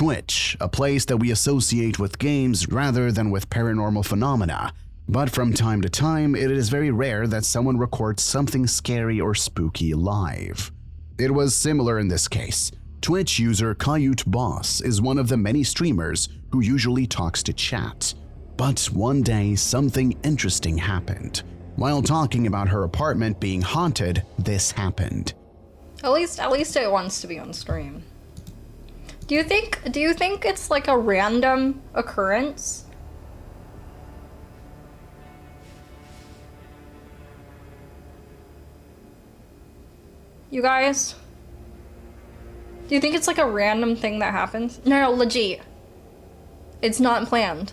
Twitch, a place that we associate with games rather than with paranormal phenomena, but from time to time it is very rare that someone records something scary or spooky live. It was similar in this case. Twitch user Coyote Boss is one of the many streamers who usually talks to chat. But one day something interesting happened. While talking about her apartment being haunted, this happened. At least it wants to be on stream. Do you think it's like a random occurrence? You guys? Do you think it's like a random thing that happens? No, legit. It's not planned.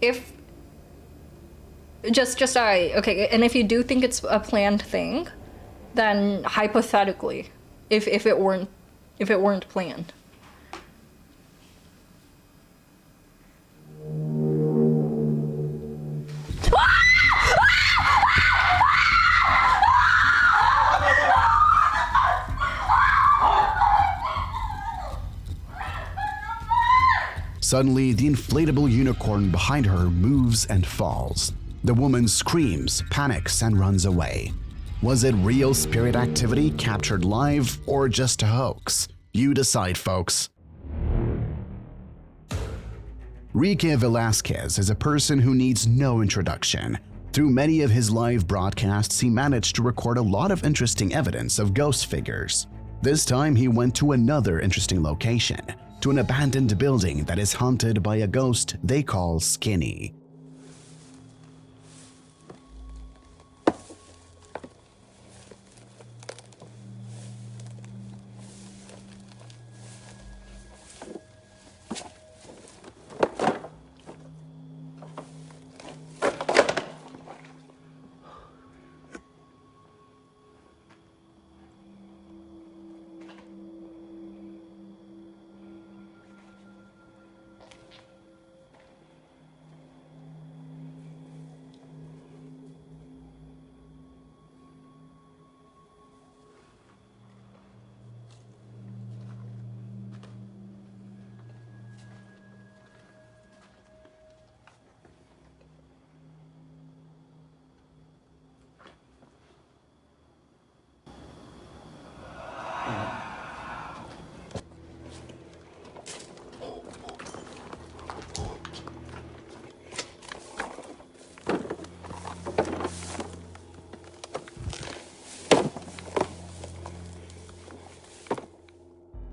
If okay, and if you do think it's a planned thing, then hypothetically, if it weren't planned. Suddenly, the inflatable unicorn behind her moves and falls. The woman screams, panics, and runs away. Was it real spirit activity captured live or just a hoax? You decide, folks. Rique Velasquez is a person who needs no introduction. Through many of his live broadcasts, he managed to record a lot of interesting evidence of ghost figures. This time, he went to another interesting location, to an abandoned building that is haunted by a ghost they call Skinny.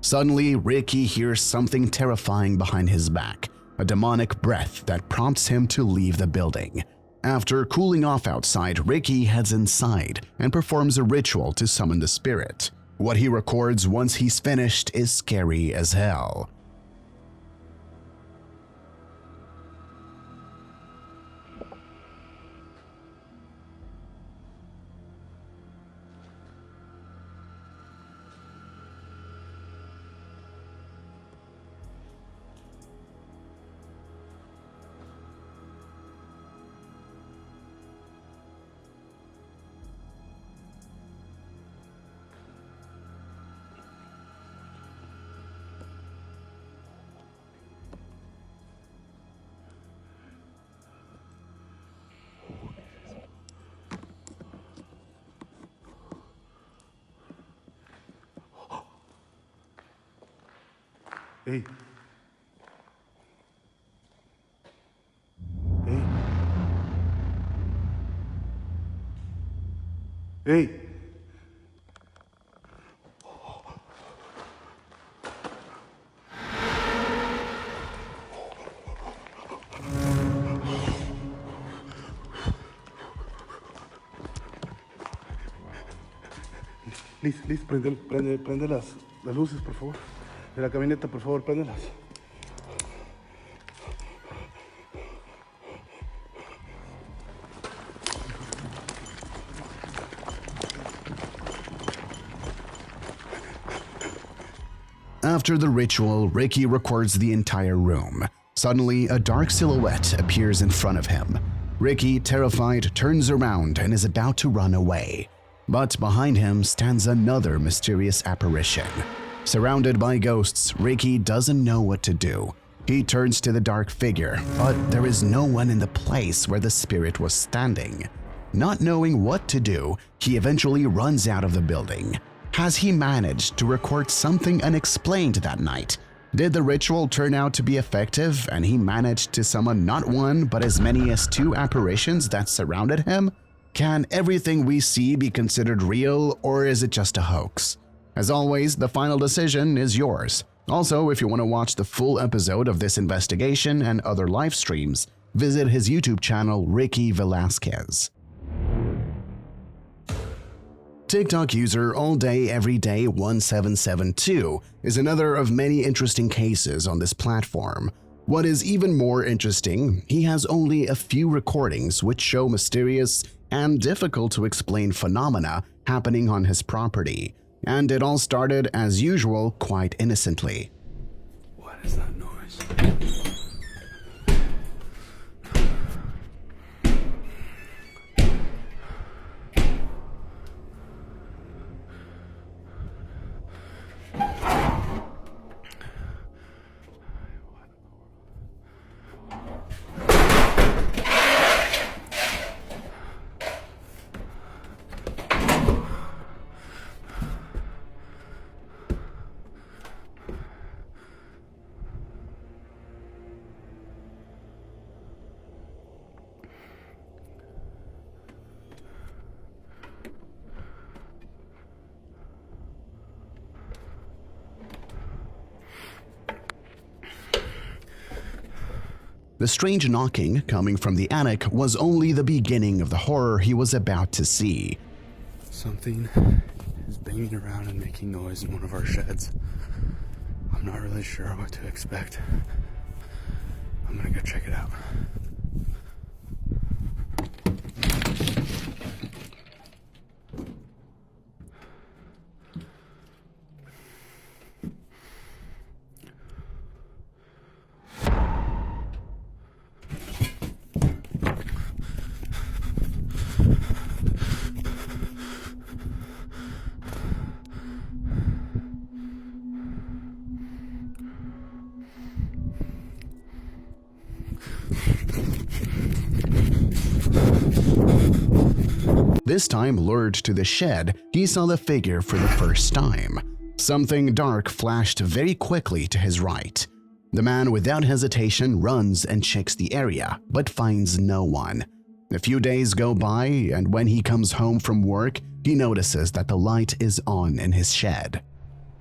Suddenly, Ricky hears something terrifying behind his back, a demonic breath that prompts him to leave the building. After cooling off outside, Ricky heads inside and performs a ritual to summon the spirit. What he records once he's finished is scary as hell. Hey. Hey. Hey. Liz, prende las luces, por favor. De la camioneta, por favor, préndelas. After the ritual, Ricky records the entire room. Suddenly, a dark silhouette appears in front of him. Ricky, terrified, turns around and is about to run away. But behind him stands another mysterious apparition. Surrounded by ghosts, Ricky doesn't know what to do. He turns to the dark figure, but there is no one in the place where the spirit was standing. Not knowing what to do, he eventually runs out of the building. Has he managed to record something unexplained that night? Did the ritual turn out to be effective and he managed to summon not one but as many as 2 apparitions that surrounded him? Can everything we see be considered real, or is it just a hoax? As always, the final decision is yours. Also, if you want to watch the full episode of this investigation and other live streams, visit his YouTube channel Ricky Velasquez. TikTok user AllDayEveryday1772 is another of many interesting cases on this platform. What is even more interesting, he has only a few recordings which show mysterious and difficult to explain phenomena happening on his property. And it all started, as usual, quite innocently. What is that noise? The strange knocking coming from the attic was only the beginning of the horror he was about to see. Something is banging around and making noise in one of our sheds. I'm not really sure what to expect. I'm gonna go check it out. This time, lured to the shed, he saw the figure for the first time. Something dark flashed very quickly to his right. The man without hesitation runs and checks the area, but finds no one. A few days go by, and when he comes home from work, he notices that the light is on in his shed.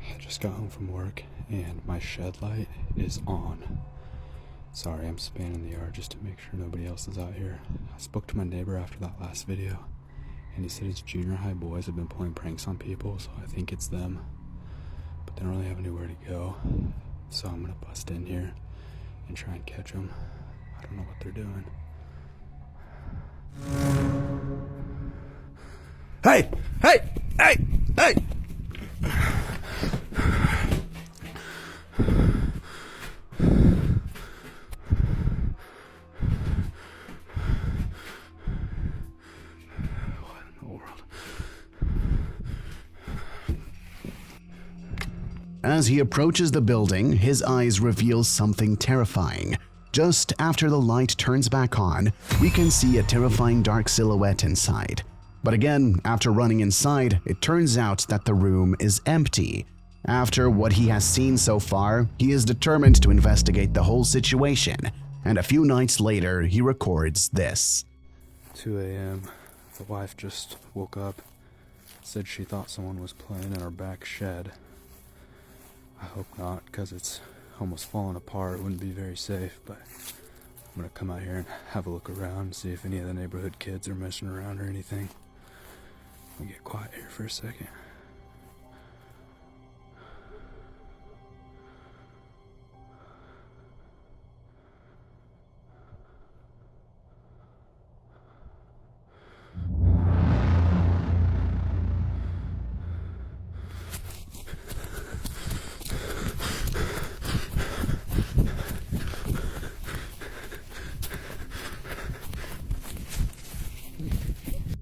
I just got home from work, and my shed light is on. Sorry, I'm spanning the yard just to make sure nobody else is out here. I spoke to my neighbor after that last video, and he said his junior high boys have been pulling pranks on people, so I think it's them. But they don't really have anywhere to go, so I'm gonna bust in here and try and catch them. I don't know what they're doing. Hey! Hey! Hey! Hey! As he approaches the building, his eyes reveal something terrifying. Just after the light turns back on, we can see a terrifying dark silhouette inside. But again, after running inside, it turns out that the room is empty. After what he has seen so far, he is determined to investigate the whole situation, and a few nights later, he records this. 2 a.m. The wife just woke up, said she thought someone was playing in our back shed. I hope not, because it's almost fallen apart. It wouldn't be very safe, but I'm gonna come out here and have a look around and see if any of the neighborhood kids are messing around or anything. I'll get quiet here for a second.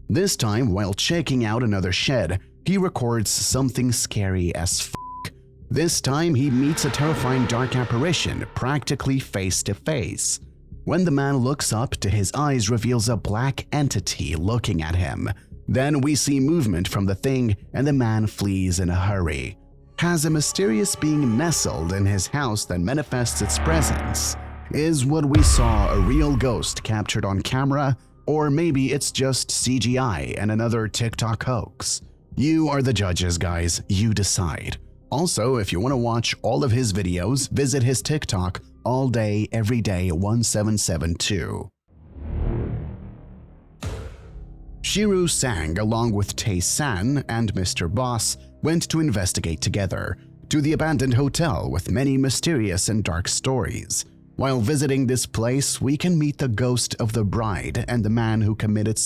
This time, while checking out another shed, he records something scary as f***. This time, he meets a terrifying dark apparition practically face to face. When the man looks up, to his eyes reveals a black entity looking at him. Then we see movement from the thing and the man flees in a hurry. Has a mysterious being nestled in his house that manifests its presence? Is what we saw a real ghost captured on camera? Or maybe it's just CGI and another TikTok hoax? You are the judges, guys. You decide. Also, if you want to watch all of his videos, visit his TikTok all day, every day 1772. Shiru Sang, along with Tae-san and Mr. Boss, went to investigate together to the abandoned hotel with many mysterious and dark stories. While visiting this place, we can meet the ghost of the bride and the man who committed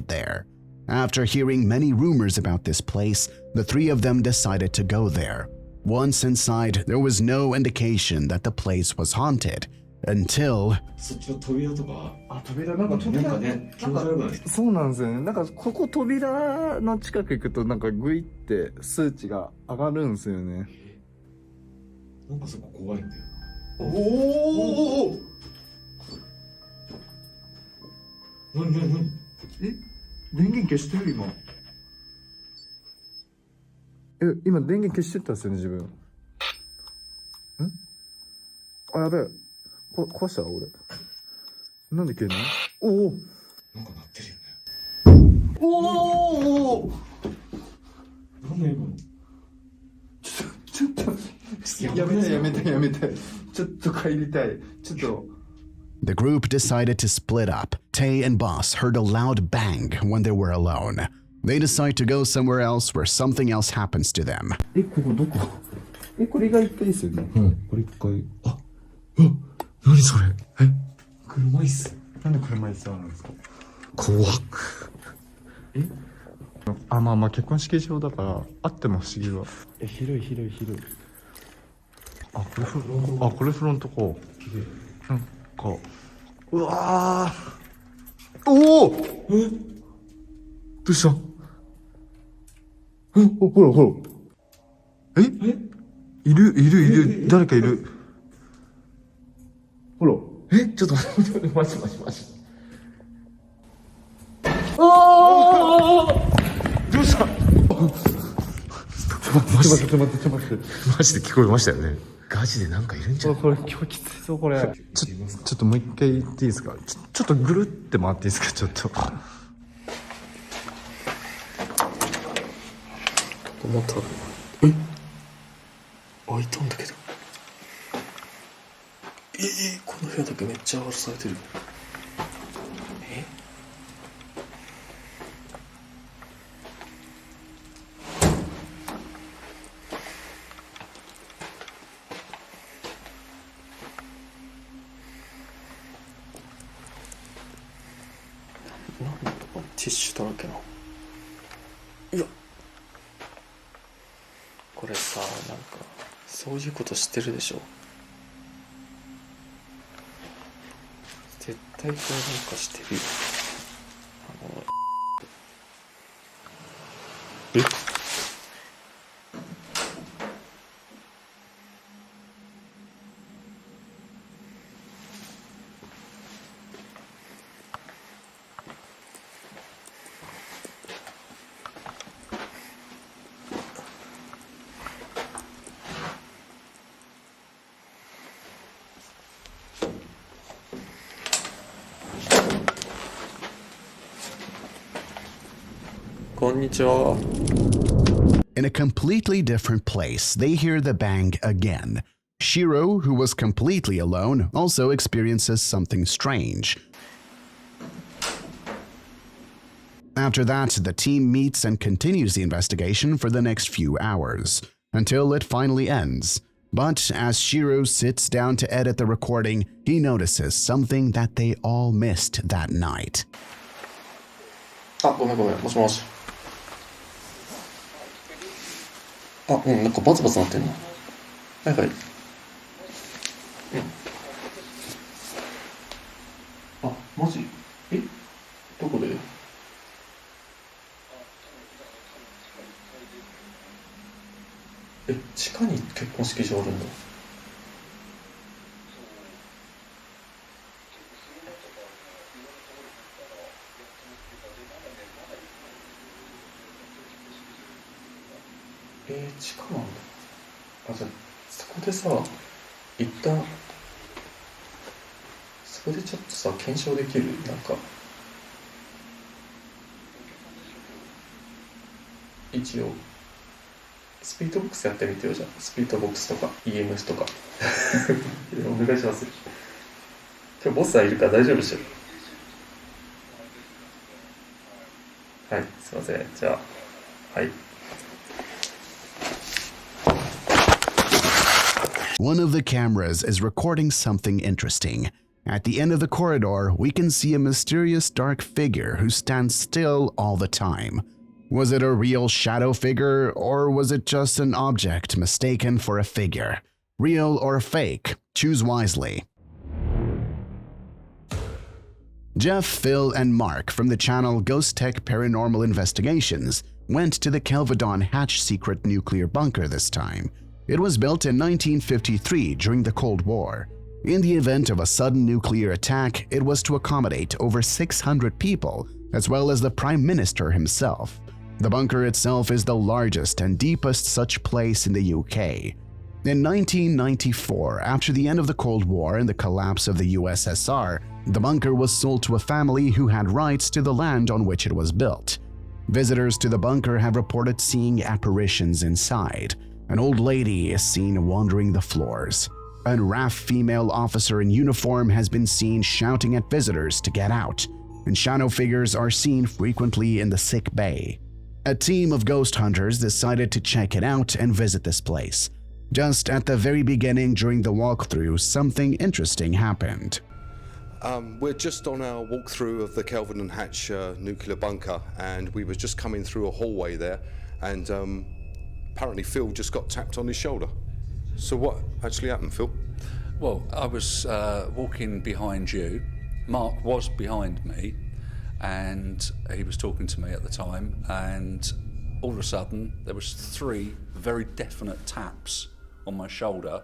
there. After hearing many rumors about this place, the three of them decided to go there. Once inside, there was no indication that the place was haunted until... 扉なんかね、気持ち悪くないですか？そうなんですよね。なんかここ扉の近く行くとなんかグイって数値が上がるんですよね。なんかそこ怖いんだよ。おお。何？え？電源消してる今。今電源消してたんですよね自分。あ、やべえ。壊した俺。なんで消えんの？おお。なんか鳴ってるよね。おお。なんだ今の。ちょっとやめたい。ちょっと帰りたい。ちょっと。The group decided to split up. Tae and Boss heard a loud bang when they were alone. They decide to go somewhere else where something else happens to them. ここどこ？これが一回ですよね。これ一回。何それ？車椅子。なんで車椅子あるんですか？怖く。まあ結婚式場だからあっても不思議は。広い。これフロントこう。なんか。うわー。おお。どうした？ほら。いる。誰かいる。ほら。ちょっと待って。マジ。どうした？ちょっと待って。マジで聞こえましたよね。ガチでなんかいるんじゃない？これ今日きついぞこれ。ちょっともう一回言っていいですか？ちょっとぐるって回っていいですか？ちょっと。思ったら開いたんだけど。この部屋だけめっちゃ荒らされてる。ティッシュだらけな。いやこれさ、なんかそういうこと知ってるでしょ。絶対これなんか知ってるよ。こんにちは。In a completely different place, they hear the bang again. Shiro, who was completely alone, also experiences something strange. After that, the team meets and continues the investigation for the next few hours, until it finally ends. But as Shiro sits down to edit the recording, he notices something that they all missed that night. ごめん。もしもし。なんかバツバツなってんの。はい。マジ？どこで？地下に結婚式場おるんだ。地下なんだ。あ、じゃあそこでさ、一旦そこでちょっとさ検証できる？なんか一応スピリットボックスやってみてよ。じゃん、スピリットボックスとか EMS とかお願いします。今日ボスさんいるから大丈夫でしょ。はい、すいません。じゃあはい。One of the cameras is recording something interesting. At the end of the corridor, we can see a mysterious dark figure who stands still all the time. Was it a real shadow figure, or was it just an object mistaken for a figure? Real or fake? Choose wisely. Jeff, Phil, and Mark from the channel Ghost Tech Paranormal Investigations went to the Kelvedon Hatch secret nuclear bunker this time. It was built in 1953 during the Cold War. In the event of a sudden nuclear attack, it was to accommodate over 600 people, as well as the Prime Minister himself. The bunker itself is the largest and deepest such place in the UK. In 1994, after the end of the Cold War and the collapse of the USSR, the bunker was sold to a family who had rights to the land on which it was built. Visitors to the bunker have reported seeing apparitions inside. An old lady is seen wandering the floors. A RAF female officer in uniform has been seen shouting at visitors to get out, and shadow figures are seen frequently in the sick bay. A team of ghost hunters decided to check it out and visit this place. Just at the very beginning during the walkthrough, something interesting happened. We're just on our walkthrough of the Kelvedon Hatch nuclear bunker, and we were just coming through a hallway there, and apparently Phil just got tapped on his shoulder. So what actually happened, Phil? Well, I was walking behind you. Mark was behind me, and he was talking to me at the time, and all of a sudden there was 3 very definite taps on my shoulder,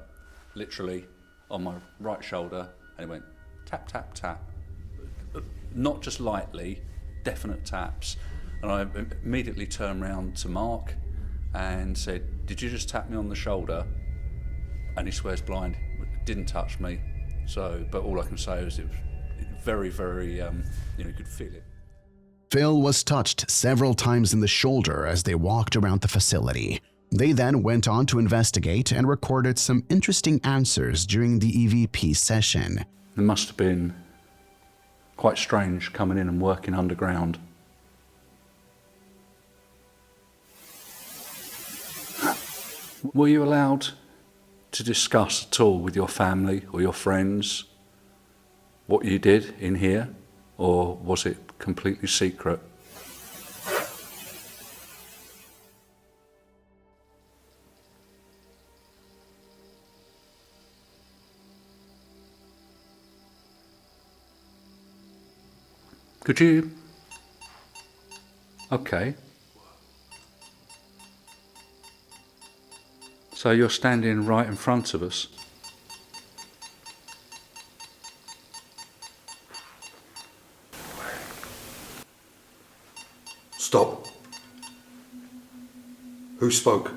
literally on my right shoulder, and it went tap, tap, tap. Not just lightly, definite taps. And I immediately turned round to Mark and said, "Did you just tap me on the shoulder?" And he swears blind, didn't touch me. So, but all I can say is it was very, very, you could feel it. Phil was touched several times in the shoulder as they walked around the facility. They then went on to investigate and recorded some interesting answers during the EVP session. It must have been quite strange coming in and working underground. Were you allowed to discuss at all with your family or your friends what you did in here, or was it completely secret? Could you? Okay. So you're standing right in front of us. Stop. Who spoke?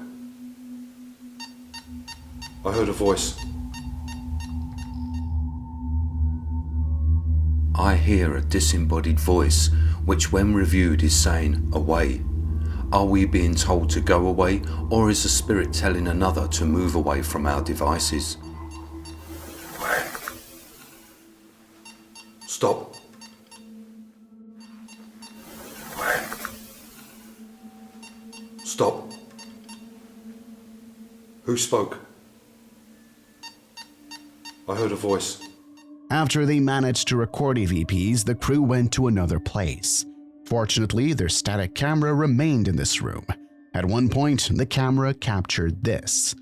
I heard a voice. I hear a disembodied voice, which when reviewed is saying, away. Are we being told to go away, or is the spirit telling another to move away from our devices? Stop. Stop. Who spoke? I heard a voice. After they managed to record EVPs, the crew went to another place. Fortunately, their static camera remained in this room. At one point, the camera captured this.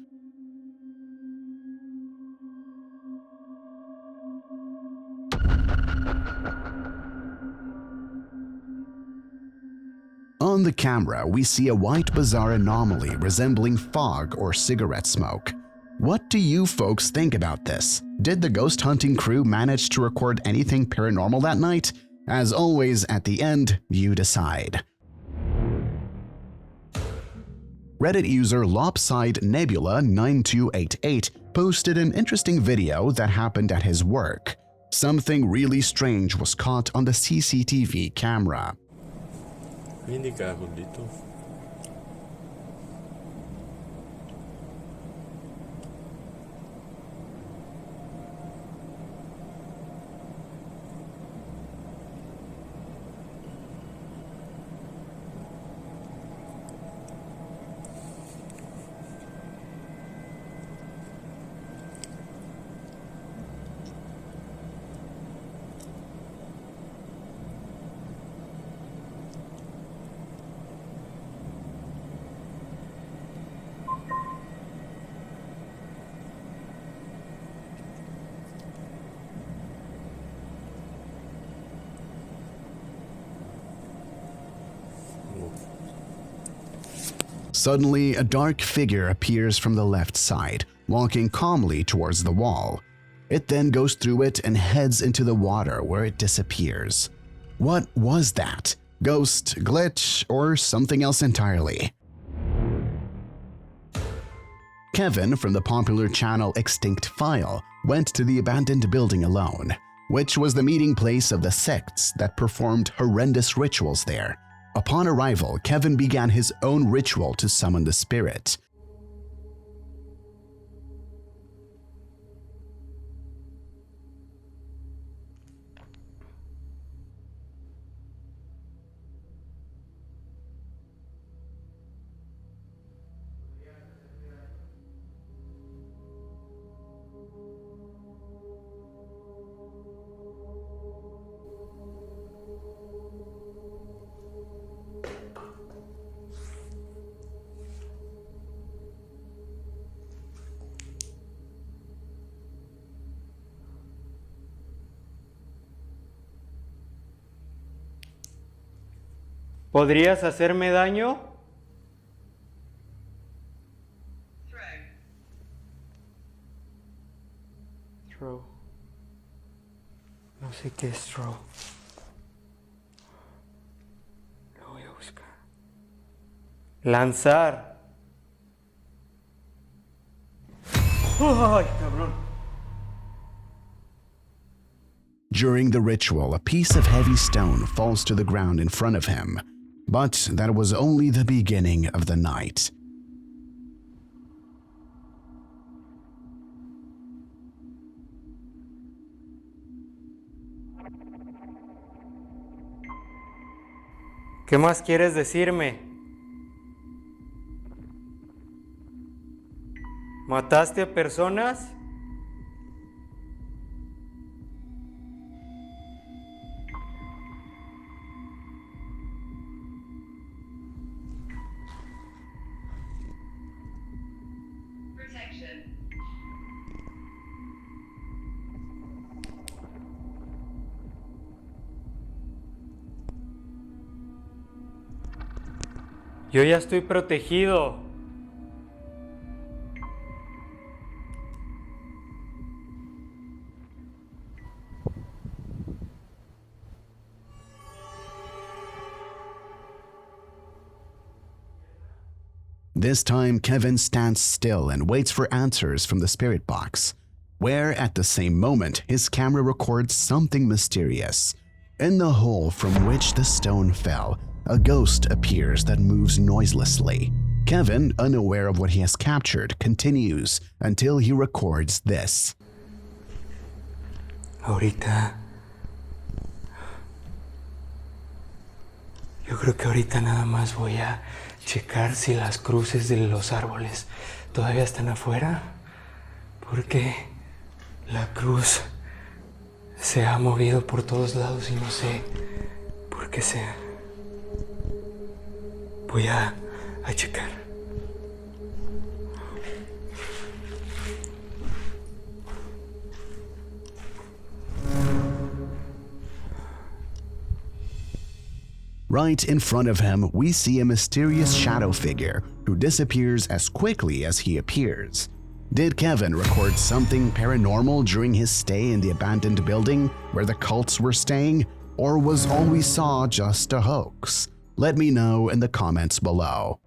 On the camera, we see a white bizarre anomaly resembling fog or cigarette smoke. What do you folks think about this? Did the ghost hunting crew manage to record anything paranormal that night? As always, at the end, you decide. Reddit user Lopside Nebula 9288 posted an interesting video that happened at his work. Something really strange was caught on the CCTV camera. Hindi carro dito. Suddenly, a dark figure appears from the left side, walking calmly towards the wall. It then goes through it and heads into the water where it disappears. What was that? Ghost, glitch, or something else entirely? Kevin from the popular channel Extinct File went to the abandoned building alone, which was the meeting place of the sects that performed horrendous rituals there. Upon arrival, Kevin began his own ritual to summon the spirit. ¿Podrías hacerme daño? Throw. No sé qué es throw. Lo voy a buscar. Lanzar. ¡Ay, cabrón! During the ritual, a piece of heavy stone falls to the ground in front of him. But that was only the beginning of the night. ¿Qué más quieres decirme? ¿Mataste a personas? Yo ya estoy protegido. This time, Kevin stands still and waits for answers from the spirit box, where at the same moment, his camera records something mysterious. In the hole from which the stone fell, a ghost appears that moves noiselessly. Kevin, unaware of what he has captured, continues until he records this. Ahorita... Yo creo que ahorita nada más voy a checar si las cruces de los árboles todavía están afuera, porque la cruz se ha movido por todos lados y no sé por qué sea. Voy a checar. Right in front of him, we see a mysterious shadow figure who disappears as quickly as he appears. Did Kevin record something paranormal during his stay in the abandoned building where the cults were staying, or was all we saw just a hoax? Let me know in the comments below.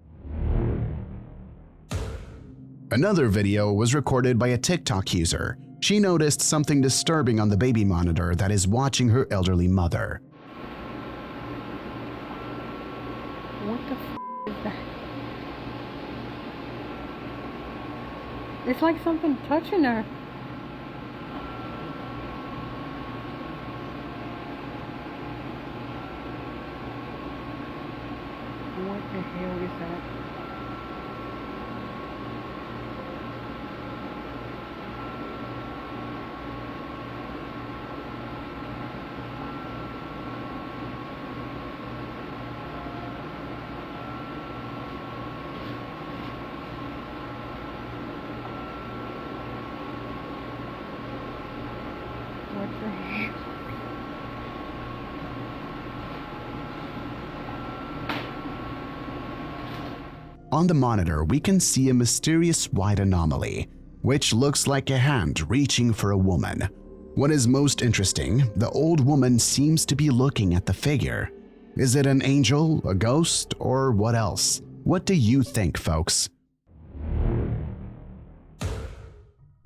Another video was recorded by a TikTok user. She noticed something disturbing on the baby monitor that is watching her elderly mother. What the is that? It's like something touching her. What the hell is that? What the heck? On the monitor, we can see a mysterious white anomaly, which looks like a hand reaching for a woman. What is most interesting, the old woman seems to be looking at the figure. Is it an angel, a ghost, or what else? What do you think, folks?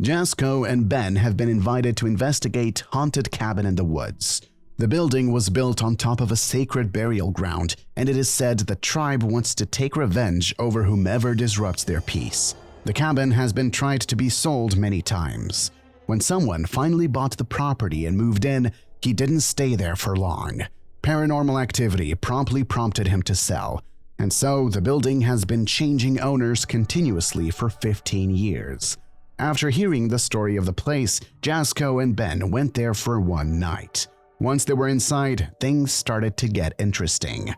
Jasco and Ben have been invited to investigate Haunted Cabin in the Woods. The building was built on top of a sacred burial ground, and it is said the tribe wants to take revenge over whomever disrupts their peace. The cabin has been tried to be sold many times. When someone finally bought the property and moved in, he didn't stay there for long. Paranormal activity promptly prompted him to sell, and so the building has been changing owners continuously for 15 years. After hearing the story of the place, Jasco and Ben went there for one night. Once they were inside, things started to get interesting.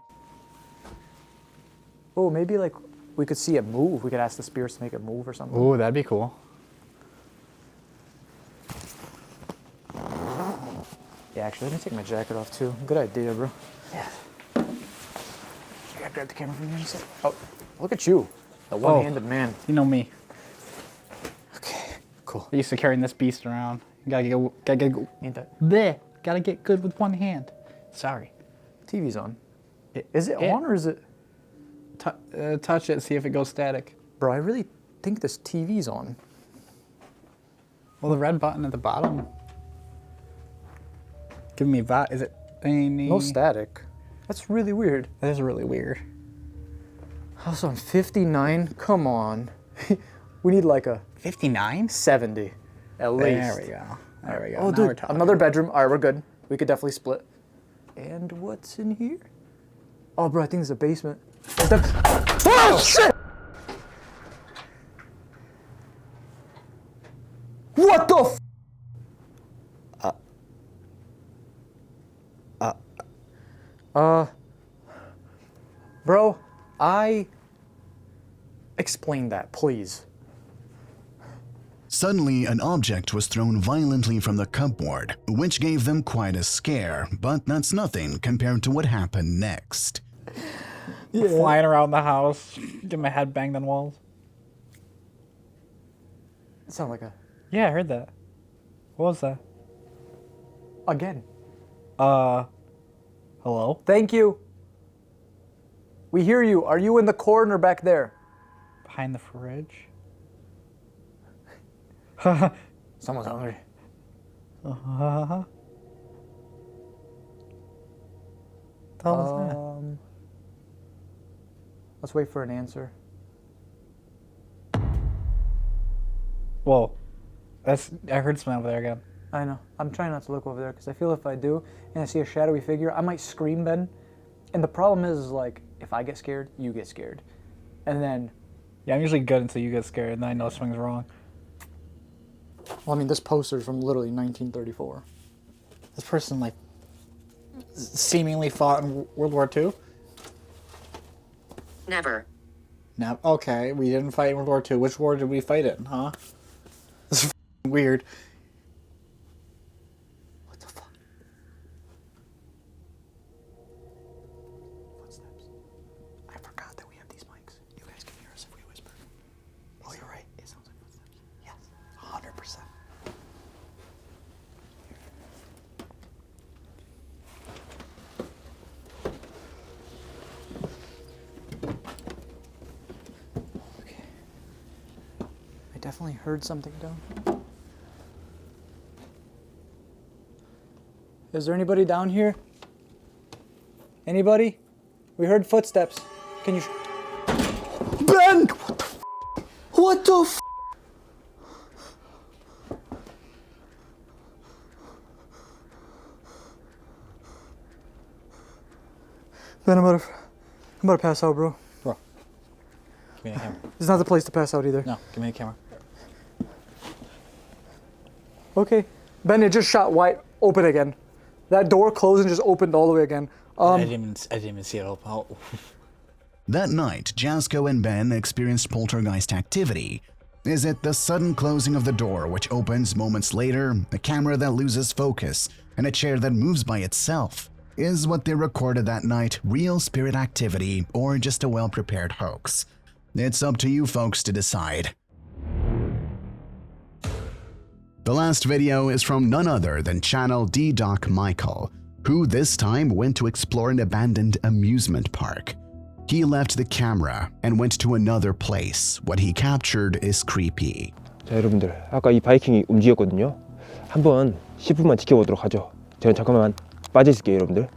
Oh, maybe like we could see it move. We could ask the spirits to make it move or something. Ooh, that'd be cool. Yeah, actually, let me take my jacket off too. Good idea, bro. Yeah. You gotta grab the camera from here in a sec. Oh, look at you. The one-handed man. You know me. Okay, cool. I used to carrying this beast around. Gotta get Ain't that? bleh. Gotta get good with one hand. Sorry. TV's on. Is it on or is it? Touch it, see if it goes static. Bro, I really think this TV's on. Well, the red button at the bottom. Give me that. Is it any? No static. That's really weird. That is really weird. Also, on 59. Come on. We need like a 59? 70 at least. There we go. There we go. Oh, Now dude, we're talking. another bedroom. All right, we're good. We could definitely split. And what's in here? Oh, bro, I think it's a basement. Oh, shit! What the bro, explain that, please. Suddenly, an object was thrown violently from the cupboard, which gave them quite a scare, but that's nothing compared to what happened next. Yeah. Flying around the house, get my head banged on walls. It sounded like a... Yeah, I heard that. What was that? Again. Hello? Thank you. We hear you. Are you in the corner back there? Behind the fridge? Someone's hungry. Uh-huh. What the hell was that? Let's wait for an answer. Whoa. I heard something over there again. I know. I'm trying not to look over there because I feel if I do and I see a shadowy figure, I might scream then. And the problem is like, if I get scared, you get scared. And then... Yeah, I'm usually good until you get scared and then I know something's wrong. Well, I mean, this poster's from literally 1934. This person, like, seemingly fought in World War II? Never. No. Okay, we didn't fight in World War II. Which war did we fight in, huh? This is weird. What the fuck? Footsteps. I forgot that we have these mics. You guys can hear us if we whisper. Oh, you're right. It sounds like footsteps. Yeah. definitely heard something down. Is there anybody down here? Anybody? We heard footsteps. Can you... Ben! What the f? Ben, I'm about to pass out, bro. Bro, give me the camera. It's not the place to pass out either. No, give me the camera. Okay. Ben, it just shot wide open again. That door closed and just opened all the way again. I didn't even see it open. Oh. That night, Jasko and Ben experienced poltergeist activity. Is it the sudden closing of the door which opens moments later, a camera that loses focus, and a chair that moves by itself? Is what they recorded that night real spirit activity or just a well-prepared hoax? It's up to you folks to decide. The last video is from none other than channel D-Doc Michael, who this time went to explore an abandoned amusement park. He left the camera and went to another place. What he captured is creepy. 자, 여러분들, 아까 이 바이킹이 움직였거든요. 한번 10분만 지켜보도록 하죠. 저는 잠깐만 빠져 있을게요, 여러분들.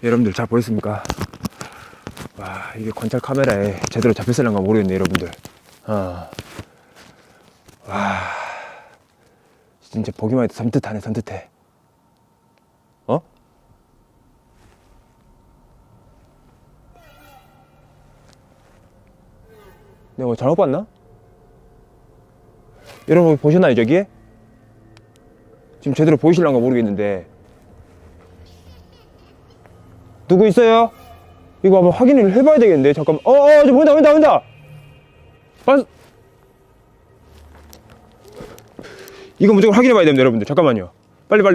여러분들 잘 보였습니까? 와, 이게 관찰 카메라에 제대로 잡혔을란가 모르겠네, 여러분들. 와, 진짜 보기만 해도 섬뜩하네, 섬뜩해. 어? 내가 뭐 잘못 봤나? 여러분 보셨나요, 저기? 지금 제대로 보이실란가 모르겠는데. 누구 있어요? 이거 한번 확인을 해봐야 되겠는데. 잠깐만. 저 보인다. 봤... 이거 무조건 확인해봐야 됩니다, 여러분들. 잠깐만요. 빨리. 어?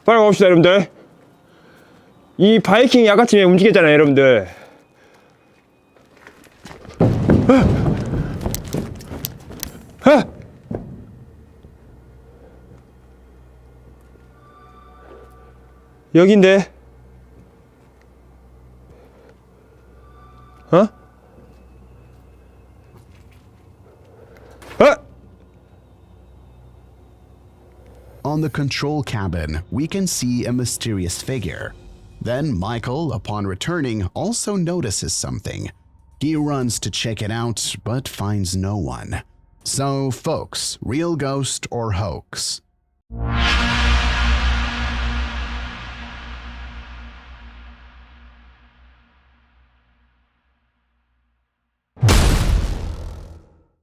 빨리 가봅시다, 여러분들. 이 바이킹이 아까쯤에 움직였잖아요, 여러분들. 여긴데. On the control cabin, we can see a mysterious figure. Then Michael, upon returning, also notices something. He runs to check it out, but finds no one. So, folks, real ghost or hoax?